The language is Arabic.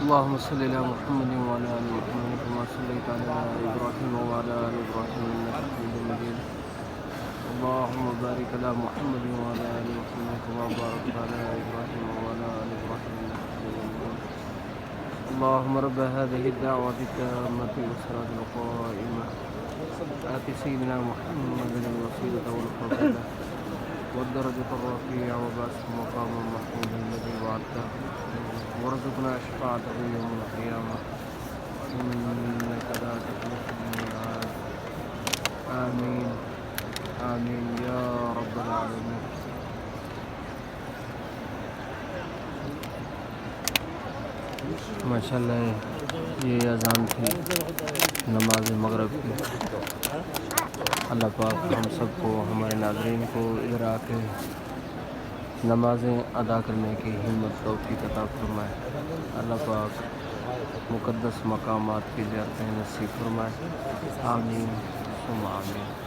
اللهم صل على محمد وعلى ال محمد كما صليت على ابراهيم وعلى ال ابراهيم انك حميد مجيد. اللهم بارك على محمد وعلى ال محمد كما باركت على ابراهيم وعلى ال ابراهيم انك حميد مجيد. اللهم رب هذه الدعوة التامة والصلاة القائمة آت سيدنا محمد الوسيلة والفضيلة والدرجة الرفيعة وبعثه مقاما محمودا الذي وعدته وارزقنا شفاعته يوم القيامة إنك لا تخلف الميعاد. آمين آمين يا رب العالمين. माशाअल्लाह ये अज़ान थी नमाज मगरिब की। अल्लाह पाक हम सबको हमारे नाज़रीन को इधर आके नमाज़ें अदा करने की हिम्मत तौफ़ीक़ अता फरमाए। अल्लाह पाक मुक़द्दस मकामात की ज़ियारतें नसीब फरमाए। आमीन सुम्मा आमीन।